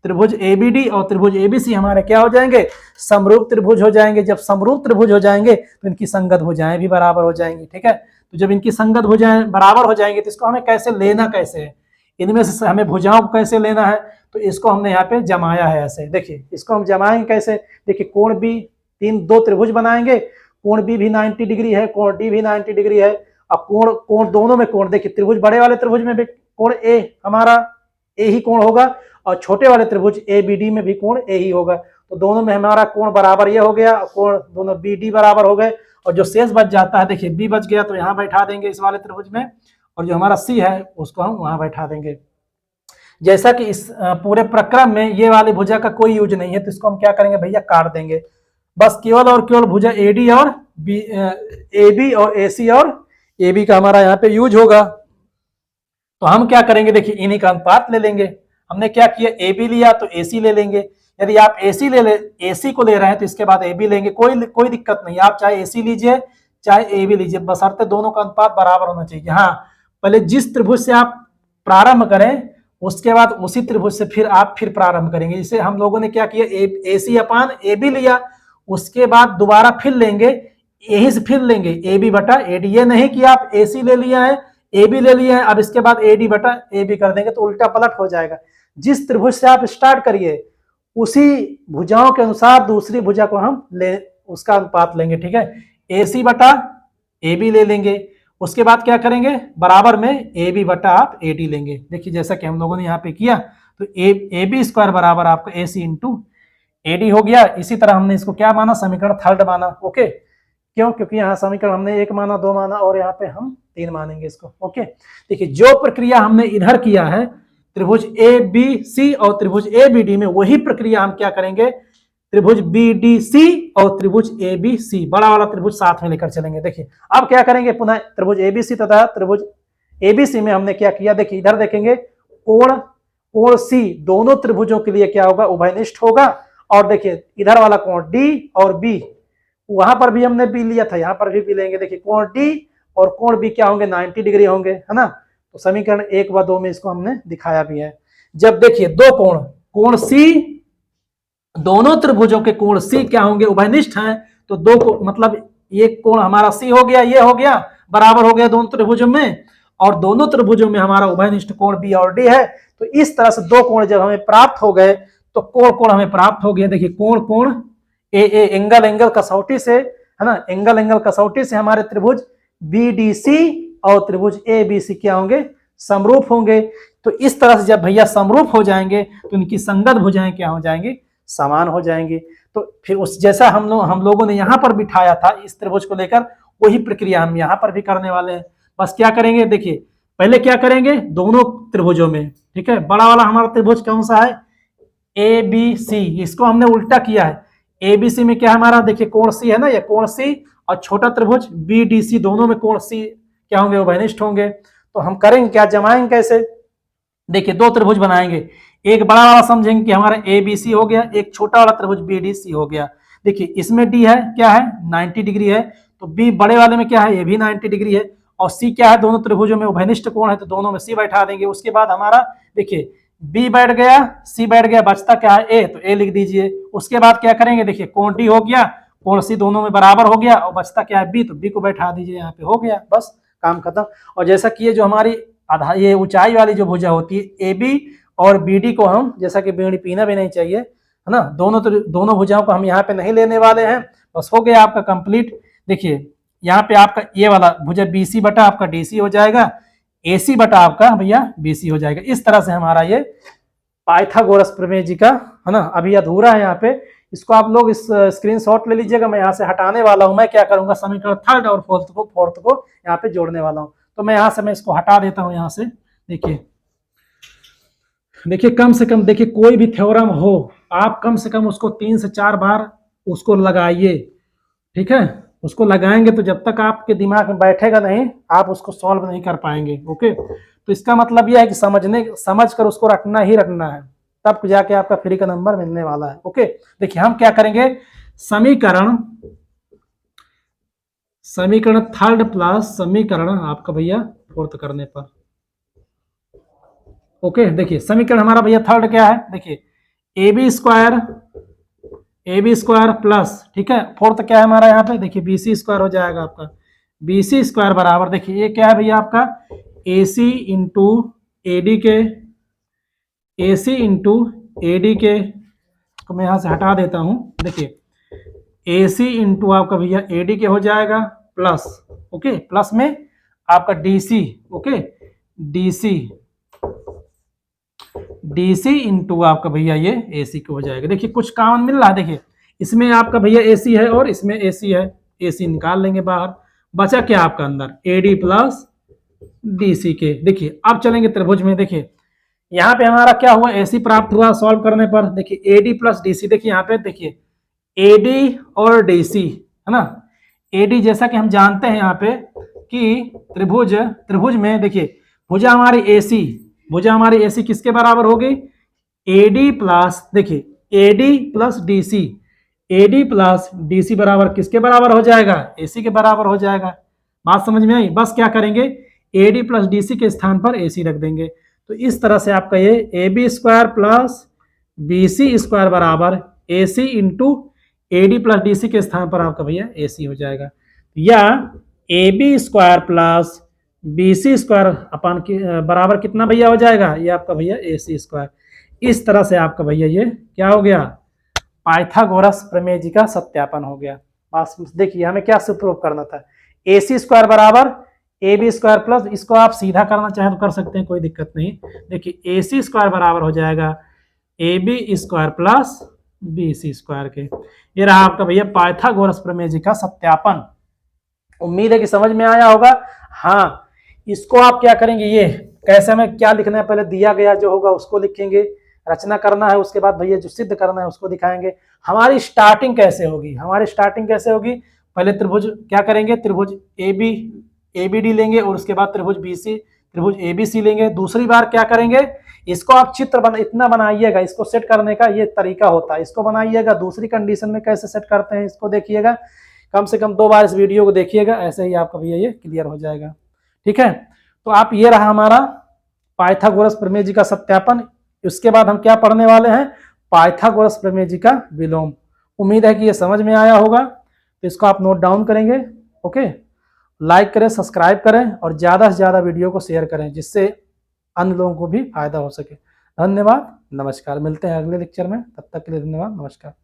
त्रिभुज ABD और त्रिभुज ABC हमारे क्या हो जाएंगे, समरूप त्रिभुज हो जाएंगे। जब समरूप त्रिभुज हो जाएंगे, तो इनकी संगत भुजाएं भी बराबर हो जाएंगी, ठीक है। तो जब इनकी संगत भुजाएं बराबर हो जाएंगे, तो इसको हमें कैसे लेना, कैसे है, इनमें से हमें भुजाओं को कैसे लेना है, तो इसको हमने यहाँ पे जमाया है ऐसे। देखिए इसको हम जमाएंगे कैसे, देखिए कोण बी, दो त्रिभुज बनाएंगे, कोण बी भी 90 डिग्री है, कोण डी भी 90 डिग्री है। अब कोण कोण दोनों में कोण, देखिए त्रिभुज बड़े वाले त्रिभुज में भी कोण ए हमारा ए ही कोण होगा, और छोटे वाले त्रिभुज ए बी डी में भी कोण ए ही होगा। तो दोनों में हमारा कोण बराबर ये हो गया, कोण दोनों बी डी बराबर हो गए। और जो शेष बच जाता है, देखिए बी बच गया तो यहाँ बैठा देंगे इस वाले त्रिभुज में, और जो हमारा सी है उसको हम वहां बैठा देंगे। जैसा कि इस पूरे प्रक्रम में ये वाली भुजा का कोई यूज नहीं है, तो इसको हम क्या करेंगे भैया, काट देंगे। बस केवल और केवल भुजा एडी और बी, ए बी और ए सी और ए बी का हमारा यहाँ पे यूज होगा। तो हम क्या करेंगे, देखिए इन्हीं का अनुपात ले लेंगे। हमने क्या किया, ए बी लिया तो ए सी ले लेंगे। यदि आप ए सी को ले रहे हैं तो इसके बाद ए बी लेंगे, कोई दिक्कत नहीं। आप चाहे ए सी लीजिए चाहे ए बी लीजिए, बशर्ते दोनों का अनुपात बराबर होना चाहिए। हाँ, पहले जिस त्रिभुज से आप प्रारंभ करें उसके बाद उसी त्रिभुज से फिर आप प्रारंभ करेंगे। जैसे हम लोगों ने क्या किया, ए सी अपान ए बी लिया, उसके बाद दोबारा फिर लेंगे, यही से फिर लेंगे ए बी बटा ए डी। ये नहीं कि आप ए सी ले लिया है, ए बी ले लिया है, अब इसके बाद ए डी बटा ए बी कर देंगे तो उल्टा पलट हो जाएगा। जिस त्रिभुज से आप स्टार्ट करिए उसी भुजाओं के अनुसार दूसरी भुजा को हम ले उसका अनुपात लेंगे, ठीक है। ए सी बटा ए बी ले लेंगे, उसके बाद क्या करेंगे, बराबर में ए बी बटा आप ए डी लेंगे। देखिए जैसा कि हम लोगों ने यहाँ पे किया, तो ए बी स्क्वायर बराबर आपका ए सी इंटू ए डी हो गया। इसी तरह हमने इसको क्या माना, समीकरण थर्ड माना। ओके, क्यों, क्योंकि यहाँ समीकरण हमने 1 माना, 2 माना, और यहाँ पे हम 3 मानेंगे इसको। ओके, देखिए जो प्रक्रिया हमने इधर किया है त्रिभुज ए बी सी और त्रिभुज ए बी डी में, वही प्रक्रिया हम क्या करेंगे, त्रिभुज बी डी सी और त्रिभुज ए बी सी, बड़ा वाला त्रिभुज साथ में लेकर चलेंगे। देखिए अब क्या करेंगे, पुनः त्रिभुज ए बी सी तथा त्रिभुज ए बी सी में हमने क्या किया, देखिए इधर देखेंगे कोण सी दोनों त्रिभुजों के लिए क्या होगा, उभयनिष्ठ होगा। और देखिए इधर वाला कोण डी और बी, वहां पर भी हमने बी लिया था, यहाँ पर भी लेंगे। देखिए कोण डी और कोण बी क्या होंगे, 90 डिग्री होंगे, है ना। तो समीकरण 1 व 2 में इसको हमने दिखाया भी है। जब देखिए दो कोण सी, दोनों त्रिभुजों के कोण सी क्या होंगे, उभयनिष्ठ हैं, तो दो को मतलब ये कोण हमारा सी हो गया, ये हो गया, बराबर हो गया दोनों त्रिभुजों में, और दोनों त्रिभुजों में हमारा उभयनिष्ठ कोण बी और डी है। तो इस तरह से दो कोण जब हमें प्राप्त हो गए तो कोण हमें प्राप्त हो गया। देखिए कोण ए एंगल कसौटी से, है ना, एंगल कसौटी से हमारे त्रिभुज बी डी सी और त्रिभुज ए बी सी क्या होंगे, समरूप होंगे। तो इस तरह से जब भैया समरूप हो जाएंगे तो इनकी संगत भुजाएं क्या हो जाएंगी, समान हो जाएंगी। तो फिर उस जैसा हम लोगों ने यहाँ पर बिठाया था इस त्रिभुज को लेकर, वही प्रक्रिया हम यहाँ पर भी करने वाले हैं। बस क्या करेंगे, देखिए पहले क्या करेंगे, दोनों त्रिभुजों में, ठीक है, बड़ा वाला हमारा त्रिभुज कौन सा है, ए बी सी, इसको हमने उल्टा किया है। ए बी सी में क्या हमारा, देखिए कोण सी है ना, ये कोण सी, और छोटा त्रिभुज बी डी सी, दोनों में कोण सी क्या होंगे, उभयनिष्ठ होंगे। तो हम करेंगे क्या, जमाएंगे कैसे, देखिए दो त्रिभुज बनाएंगे, एक बड़ा वाला समझेंगे कि हमारा ए बी सी हो गया, एक छोटा वाला त्रिभुज बी डी सी हो गया। देखिए इसमें डी है, क्या है, 90 डिग्री है, तो बी बड़े वाले में क्या है, ये भी 90 डिग्री है, और सी क्या है, दोनों त्रिभुजों में उभयनिष्ठ कोण है, तो दोनों में सी बैठा देंगे। उसके बाद हमारा देखिए बी बैठ गया, सी बैठ गया, बचता क्या है ए, तो ए लिख दीजिए। उसके बाद क्या करेंगे, देखिए कोण डी हो गया, कोण सी दोनों में बराबर हो गया, और बचता क्या है बी, तो बी को बैठा दीजिए, यहाँ पे हो गया, बस काम खत्म। और जैसा कि ये जो हमारी आधार, ये ऊंचाई वाली जो भुजा होती है ए बी और बी डी को हम, जैसा कि बीड़ी पीना भी नहीं चाहिए, है ना, दोनों भुजाओं को हम यहाँ पे नहीं लेने वाले हैं। बस हो गया आपका कंप्लीट। देखिए यहाँ पे आपका ये वाला भुजा बी सी बटा आपका डी सी हो जाएगा, ए सी बटा आपका भैया बी सी हो जाएगा। इस तरह से हमारा ये पाइथागोरस प्रमेय जी का, है ना, अभी अधूरा है यहाँ पे, इसको आप लोग इस स्क्रीनशॉट ले लीजिएगा। मैं यहाँ से हटाने वाला हूँ, मैं क्या करूंगा, समीकरण थर्ड और फोर्थ को यहाँ पे जोड़ने वाला हूँ। तो मैं यहाँ से मैं इसको हटा देता हूँ यहाँ से। देखिए कम से कम, देखिए कोई भी थ्योरम हो आप कम से कम उसको 3 से 4 बार उसको लगाइए, ठीक है। उसको लगाएंगे तो जब तक आपके दिमाग में बैठेगा नहीं, आप उसको सॉल्व नहीं कर पाएंगे। ओके, तो इसका मतलब यह है कि समझ कर उसको रखना ही रखना है, तब जाके आपका फ्री का नंबर मिलने वाला है। ओके, देखिए हम क्या करेंगे, समीकरण थर्ड प्लस समीकरण आपका भैया फोर्थ करने पर। ओके, देखिए समीकरण हमारा भैया थर्ड क्या है, देखिए ए बी स्क्वायर प्लस, ठीक है, फोर्थ क्या है हमारा यहाँ पे, देखिए बी सी स्क्वायर हो जाएगा आपका, बी सी स्क्वायर बराबर, देखिए ये क्या है भैया आपका ए सी इंटू AD के AC इंटू AD के, तो मैं यहाँ से हटा देता हूँ। देखिए AC इंटू आपका भैया AD के हो जाएगा प्लस, ओके, प्लस में आपका DC, ओके, DC इंटू आपका भैया ये AC के हो जाएगा। देखिए कुछ कॉमन मिल रहा है, देखिए इसमें आपका भैया AC है और इसमें AC है, AC निकाल लेंगे बाहर, बचा क्या आपका अंदर AD प्लस DC के। देखिए अब चलेंगे त्रिभुज में। देखिए यहाँ पे हमारा क्या हुआ, AC प्राप्त हुआ सॉल्व करने पर। देखिए AD प्लस DC, देखिए यहाँ पे देखिए AD और DC है ना। AD जैसा कि हम जानते हैं यहाँ पे कि त्रिभुज में देखिए भुजा हमारी AC किसके बराबर होगी, AD प्लस, देखिए AD plus DC, AD plus DC बराबर किसके बराबर हो जाएगा, AC के बराबर हो जाएगा। बात समझ में आई। बस क्या करेंगे, AD प्लस DC के स्थान पर AC रख देंगे। तो इस तरह से आपका ये AB square plus BC square बराबर AC into AD plus DC के स्थान पर आपका भैया AC हो जाएगा, या AB square plus BC square upon बराबर कितना भैया हो जाएगा, ये आपका भैया AC स्क्वायर। इस तरह से आपका भैया ये क्या हो गया, पाइथागोरस प्रमेय जी का सत्यापन हो गया। बस देखिए हमें क्या प्रूव करना था, AC स्क्वायर बराबर AB स्क्वायर प्लस, इसको आप सीधा करना चाहें तो कर सकते हैं, कोई दिक्कत नहीं। देखिए AC स्क्वायर बराबर हो जाएगा AB square plus BC square के। ये रहा आपका भैया पाइथागोरस प्रमेय जी का सत्यापन। उम्मीद है कि समझ में आया होगा। हाँ, इसको आप क्या करेंगे, ये कैसे हमें क्या लिखना है, पहले दिया गया जो होगा उसको लिखेंगे, रचना करना है, उसके बाद भैया जो सिद्ध करना है उसको दिखाएंगे। हमारी स्टार्टिंग कैसे होगी, पहले त्रिभुज क्या करेंगे, त्रिभुज ABD लेंगे और उसके बाद त्रिभुज ABC लेंगे। दूसरी बार क्या करेंगे, इसको आप चित्र इतना बनाइएगा, इसको सेट करने का ये तरीका होता है, इसको बनाइएगा। दूसरी कंडीशन में कैसे सेट करते हैं इसको देखिएगा, कम से कम 2 बार इस वीडियो को देखिएगा, ऐसे ही आपका भैया ये क्लियर हो जाएगा। ठीक है, तो आप ये रहा हमारा पाइथागोरस प्रमेय जी का सत्यापन। उसके बाद हम क्या पढ़ने वाले हैं, पाइथागोरस प्रमेय जी का विलोम। उम्मीद है कि ये समझ में आया होगा, तो इसको आप नोट डाउन करेंगे। ओके, लाइक करें, सब्सक्राइब करें और ज़्यादा से ज़्यादा वीडियो को शेयर करें, जिससे अन्य लोगों को भी फायदा हो सके। धन्यवाद, नमस्कार। मिलते हैं अगले लेक्चर में, तब तक के लिए धन्यवाद, नमस्कार।